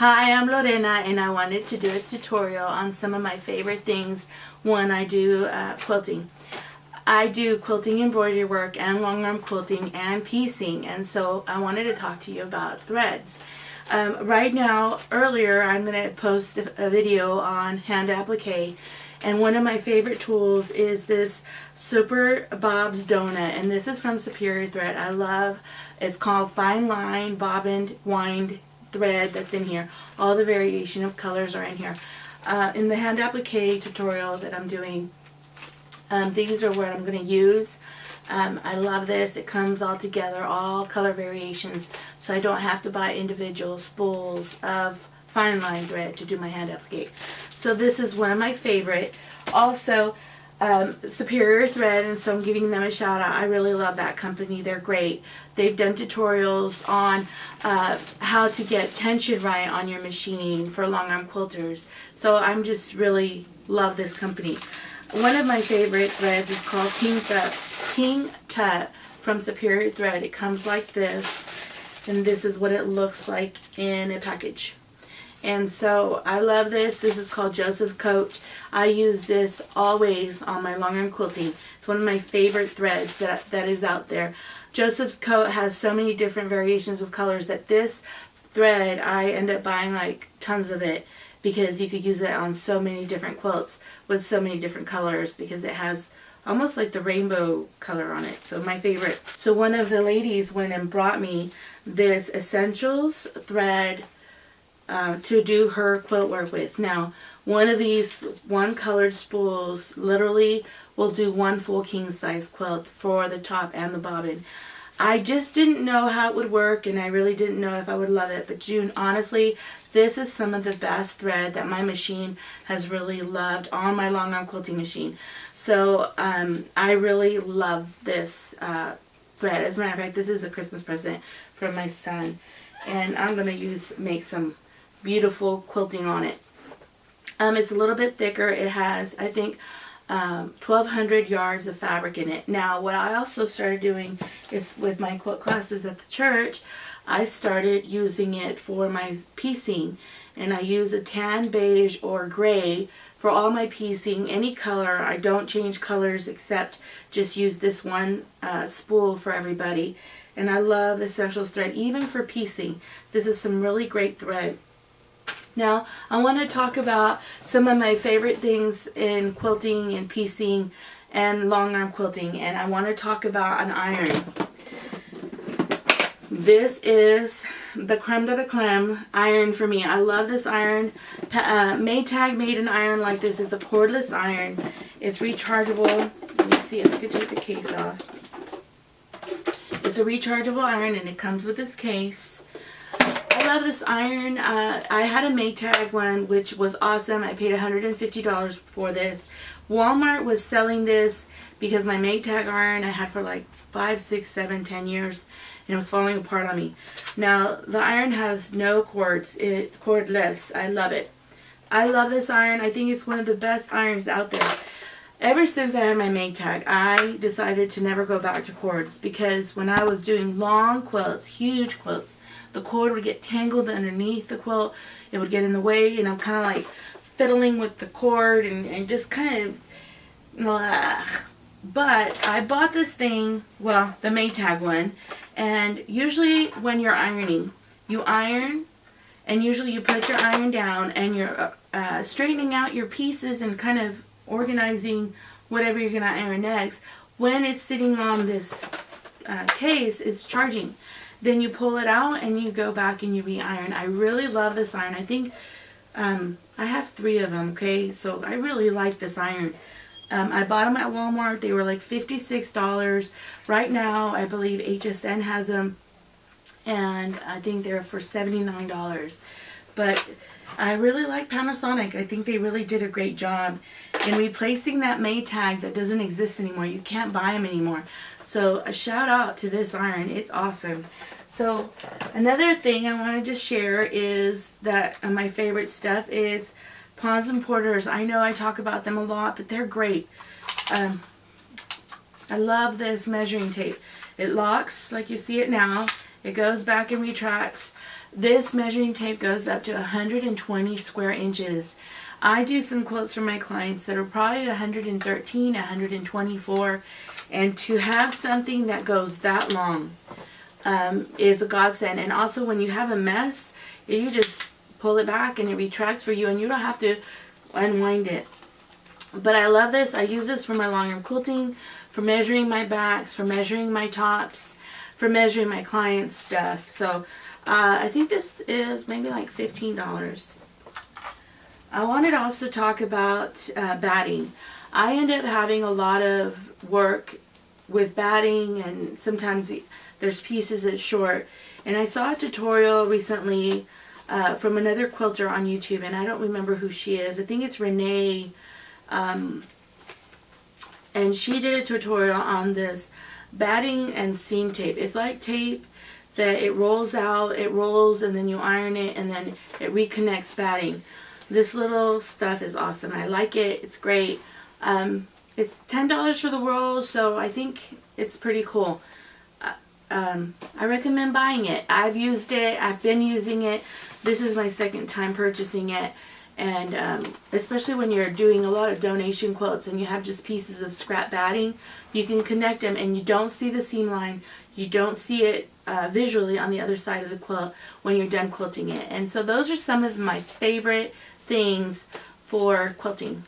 Hi, I'm Lorena, and I wanted to do a tutorial on some of my favorite things when I do quilting. I do quilting embroidery work and long arm quilting and piecing, and so I wanted to talk to you about threads. Right now, earlier, I'm going to post a video on hand applique, and one of my favorite tools is this Super Bob's Donut, and this is from Superior Thread. I love, it's called Fine Line Bobbined Wind thread that's in here. All the variation of colors are in here. In the hand applique tutorial that I'm doing, these are what I'm going to use. I love this. It comes all together, all color variations, so I don't have to buy individual spools of fine line thread to do my hand applique. So this is one of my favorite. Also, Superior Thread, and so I'm giving them a shout out. I really love that company. They're great. They've done tutorials on how to get tension right on your machine for long arm quilters. So I'm just really love this company. One of my favorite threads is called King Tut from Superior Thread. It comes like this, and this is what it looks like in a package. And so I love this. This is called Joseph's Coat. I use this always on my long arm quilting. It's one of my favorite threads that is out there. Joseph's Coat has so many different variations of colors that this thread, I end up buying like tons of it, because you could use it on so many different quilts with so many different colors, because it has almost like the rainbow color on it. So my favorite. So one of the ladies went and brought me this Essentials thread to do her quilt work with. Now, one of these one colored spools literally will do one full king size quilt for the top and the bobbin. I just didn't know how it would work, and I really didn't know if I would love it, but June, honestly, this is some of the best thread that my machine has really loved on my long arm quilting machine. So I really love this thread. As a matter of fact, this is a Christmas present from my son, and I'm going to make some beautiful quilting on it. It's a little bit thicker. It has, I think, 1,200 yards of fabric in it. Now, what I also started doing is with my quilt classes at the church, I started using it for my piecing, and I use a tan, beige, or gray for all my piecing. Any color. I don't change colors except just use this one spool for everybody. And I love the Essentials thread, even for piecing. This is some really great thread. Now, I want to talk about some of my favorite things in quilting and piecing and long arm quilting, and I want to talk about an iron. This is the creme de la creme iron for me. I love this iron. Maytag made an iron like this. It's a cordless iron. It's rechargeable. Let me see if I can take the case off. It's a rechargeable iron, and it comes with this case. I love this iron. I had a Maytag one, which was awesome. I paid $150 for this. Walmart was selling this because my Maytag iron I had for like 5, 6, 7, 10 years, and it was falling apart on me. Now, the iron has no cords. It's cordless. I love it. I love this iron. I think it's one of the best irons out there. Ever since I had my Maytag, I decided to never go back to cords, because when I was doing long quilts, huge quilts, the cord would get tangled underneath the quilt. It would get in the way, and I'm kind of like fiddling with the cord and just kind of, but I bought this thing, well, the Maytag one, and usually when you're ironing, you iron, and usually you put your iron down, and you're straightening out your pieces and kind of organizing whatever you're going to iron next. When it's sitting on this case, it's charging. Then you pull it out and you go back and you re-iron. I really love this iron. I think I have 3 of them, okay? So I really like this iron. I bought them at Walmart. They were like $56. Right now, I believe HSN has them, and I think they're for $79. But I really like Panasonic. I think they really did a great job in replacing that Maytag that doesn't exist anymore. You can't buy them anymore. So a shout out to this iron. It's awesome. So another thing I wanted to share is that my favorite stuff is Pons and Porters. I know I talk about them a lot, but they're great. I love this measuring tape. It locks like you see it now. It goes back and retracts. This measuring tape goes up to 120 square inches. I do some quilts for my clients that are probably 113, 124, and to have something that goes that long is a godsend. And also when you have a mess, you just pull it back and it retracts for you, and you don't have to unwind it. But I love this. I use this for my longarm quilting, for measuring my backs, for measuring my tops, for measuring my clients' stuff. So I think this is maybe like $15. I wanted to also talk about batting. I end up having a lot of work with batting, and sometimes there's pieces that's short. And I saw a tutorial recently from another quilter on YouTube, and I don't remember who she is. I think it's Renee. And she did a tutorial on this batting and seam tape. It's like tape that it rolls out, it rolls, and then you iron it, and then it reconnects batting. This little stuff is awesome. I like it. It's great. It's $10 for the roll, so I think it's pretty cool. I recommend buying it. I've used it. I've been using it. This is my second time purchasing it. And especially when you're doing a lot of donation quilts and you have just pieces of scrap batting, you can connect them and you don't see the seam line. You don't see it visually on the other side of the quilt when you're done quilting it. And so those are some of my favorite things for quilting.